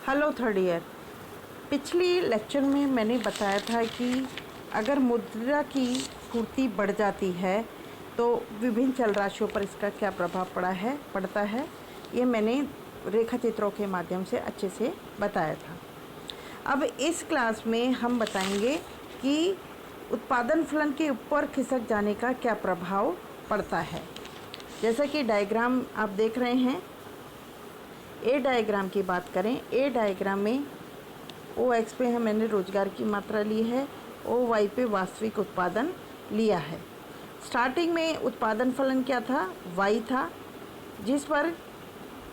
Hello third year. पिछली lecture में मैंने बताया था कि अगर मुद्रा की पूर्ति बढ़ जाती है तो विभिन्न चल राशियों पर इसका क्या प्रभाव पड़ता है। ये मैंने रेखा चित्रों के माध्यम से अच्छे से बताया था। अब इस क्लास में हम बताएंगे कि उत्पादन फलन के ऊपर खिसक जाने का क्या प्रभाव पड़ता है। जैसा कि डायग्राम आप देख रहे हैं, ए डायग्राम की बात करें, ए डायग्राम में ओ एक्स पे है मैंने रोजगार की मात्रा ली है, ओ वाई पे वास्तविक उत्पादन लिया है। स्टार्टिंग में उत्पादन फलन क्या था, वाई था, जिस पर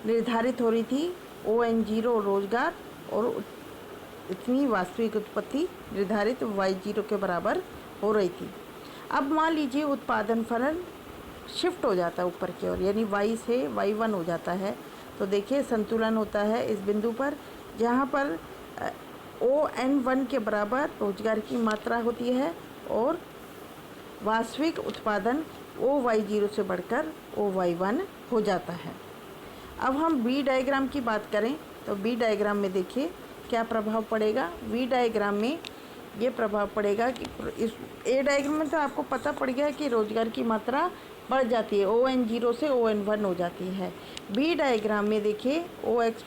निर्धारित हो रही थी ओ एन जीरो रोजगार और इतनी वास्तविक उत्पत्ति निर्धारित वाई जीरो के बराबर हो रही थी। अब मान लीजिए उत्पादन फलन शिफ्ट हो जाता है ऊपर की ओर, यानी वाई से वाई वन हो जाता है, तो देखिए संतुलन होता है इस बिंदु पर जहाँ पर ओ एन वन के बराबर रोजगार की मात्रा होती है और वास्तविक उत्पादन ओ वाई जीरो से बढ़कर ओ वाई वन हो जाता है। अब हम बी डायग्राम की बात करें तो बी डायग्राम में देखिए क्या प्रभाव पड़ेगा। बी डायग्राम में ये प्रभाव पड़ेगा कि इस ए डायग्राम में तो आपको पता पड़ गया कि रोजगार की मात्रा बढ़ जाती है, ओ एन जीरो से ओ एन वन हो जाती है। बी डायग्राम में देखिए ओ एक्स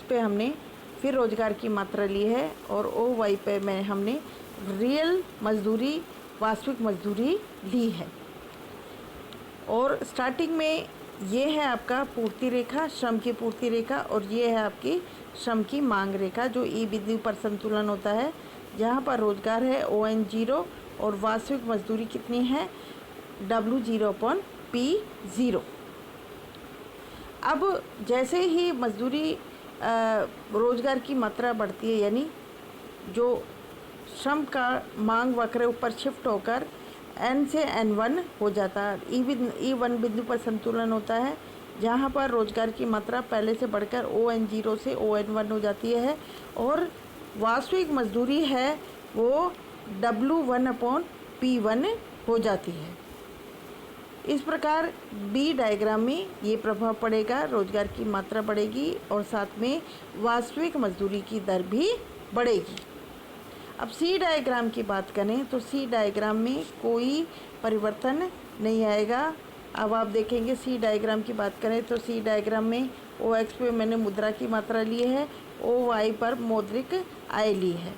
पे हमने फिर रोजगार की मात्रा ली है और ओ वाई पे में हमने रियल मजदूरी वास्तविक मजदूरी ली है। और स्टार्टिंग में ये है आपका पूर्ति रेखा, श्रम की पूर्ति रेखा, और ये है आपकी श्रम की मांग रेखा जो ई बिंदु पर संतुलन होता है, जहाँ पर रोजगार है ओ एन जीरो और वास्तविक मजदूरी कितनी है W zero upon P zero. अब जैसे ही मजदूरी रोजगार की मात्रा बढ़ती है, यानी जो श्रम का मांग वक्र ऊपर शिफ्ट होकर एन से एन वन हो जाता है। ई वन बिंदु पर संतुलन होता है जहाँ पर रोजगार की मात्रा पहले से बढ़कर ओ एन जीरो से ओ एन वन हो जाती है और वास्तविक मजदूरी है वो W one upon P one हो जाती है। इस प्रकार बी डायग्राम में ये प्रभाव पड़ेगा, रोजगार की मात्रा बढ़ेगी और साथ में वास्तविक मजदूरी की दर भी बढ़ेगी। अब सी डायग्राम की बात करें तो सी डायग्राम में कोई परिवर्तन नहीं आएगा। अब आप देखेंगे सी डायग्राम की बात करें तो सी डायग्राम में ओ एक्स पे मैंने मुद्रा की मात्रा ली है, ओ वाई पर मौद्रिक आय ली है।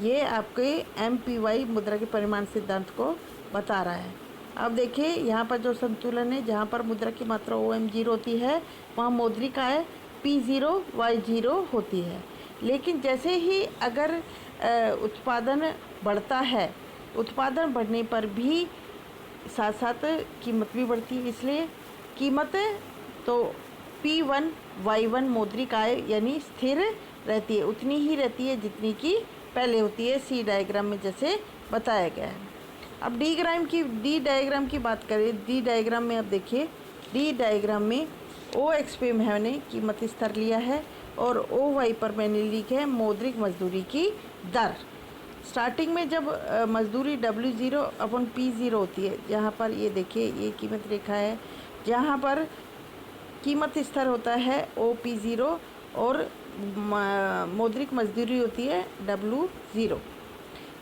ये आपके एम पी वाई मुद्रा के परिमाण सिद्धांत को बता रहा है। अब देखिए यहाँ पर जो संतुलन है, जहाँ पर मुद्रा की मात्रा ओ एम जीरो होती है वहाँ मौद्रिक आय पी ज़ीरो वाई जीरो होती है। लेकिन जैसे ही अगर उत्पादन बढ़ता है, उत्पादन बढ़ने पर भी साथ साथ कीमत भी बढ़ती है, इसलिए कीमत तो पी वन वाई वन मौद्रिक आय यानी स्थिर रहती है, उतनी ही रहती है जितनी की पहले होती है सी डायग्राम में जैसे बताया गया है। अब डी डायग्राम की बात करें, डी डायग्राम में अब देखिए डी डायग्राम में ओ एक्स पे मैंने कीमत स्तर लिया है और ओ वाई पर मैंने लिखा है मौद्रिक मजदूरी की दर। स्टार्टिंग में जब मजदूरी डब्ल्यू ज़ीरो अपन पी ज़ीरो होती है, जहाँ पर ये देखिए ये कीमत रेखा है जहाँ पर कीमत स्तर होता है ओ पी ज़ीरो और मौद्रिक मजदूरी होती है डब्ल्यू ज़ीरो।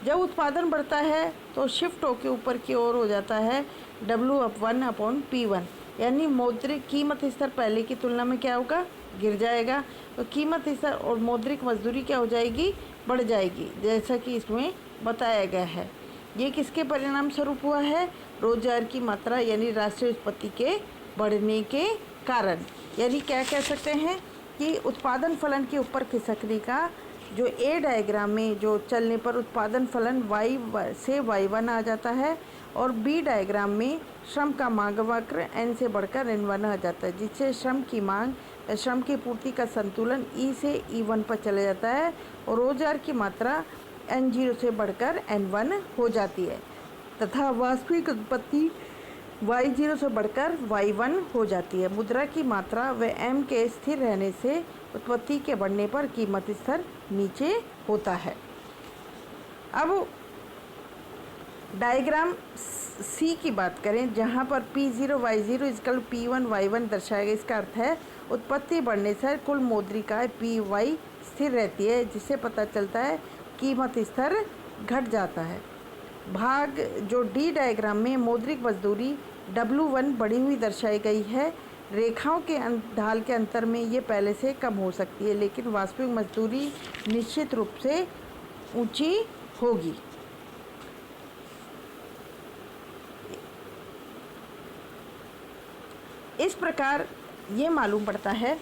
जब उत्पादन बढ़ता है तो शिफ्ट होकर ऊपर की ओर हो जाता है W up one upon P one, यानी मौद्रिक कीमत स्तर पहले की तुलना में क्या होगा, गिर जाएगा। तो कीमत स्तर और मौद्रिक मजदूरी क्या हो जाएगी, बढ़ जाएगी, जैसा कि इसमें बताया गया है। ये किसके परिणाम स्वरूप हुआ है, रोजगार की मात्रा यानी राष्ट्रीय उत्पत्ति के बढ़ने के कारण। यानी क्या कह सकते हैं कि उत्पादन फलन के ऊपर खिसकने का जो ए डायग्राम में जो चलने पर उत्पादन फलन वाई से वाई वन आ जाता है और बी डायग्राम में श्रम का मांग वक्र एन से बढ़कर एन वन आ जाता है, जिससे श्रम की मांग श्रम की पूर्ति का संतुलन ई से ई वन पर चले जाता है और रोजगार की मात्रा एन जीरो से बढ़कर एन वन हो जाती है तथा वास्तविक उत्पत्ति वाई जीरो से बढ़कर वाई वन हो जाती है। मुद्रा की मात्रा व एम के स्थिर रहने से उत्पत्ति के बढ़ने पर कीमत स्तर नीचे होता है। अब डायग्राम सी की बात करें, जहाँ पर P0 Y0 is equal P1 Y1 दर्शाया गया। इसका अर्थ है उत्पत्ति बढ़ने से कुल मौद्रिकाएँ PY स्थिर रहती है, जिससे पता चलता है कीमत स्तर घट जाता है। भाग जो डी डायग्राम में मौद्रिक मजदूरी W1 बढ़ी हुई दर्शाई गई है। रेखाओं के ढाल के अंतर में ये पहले से कम हो सकती है, लेकिन वास्तविक मजदूरी निश्चित रूप से ऊंची होगी। इस प्रकार ये मालूम पड़ता है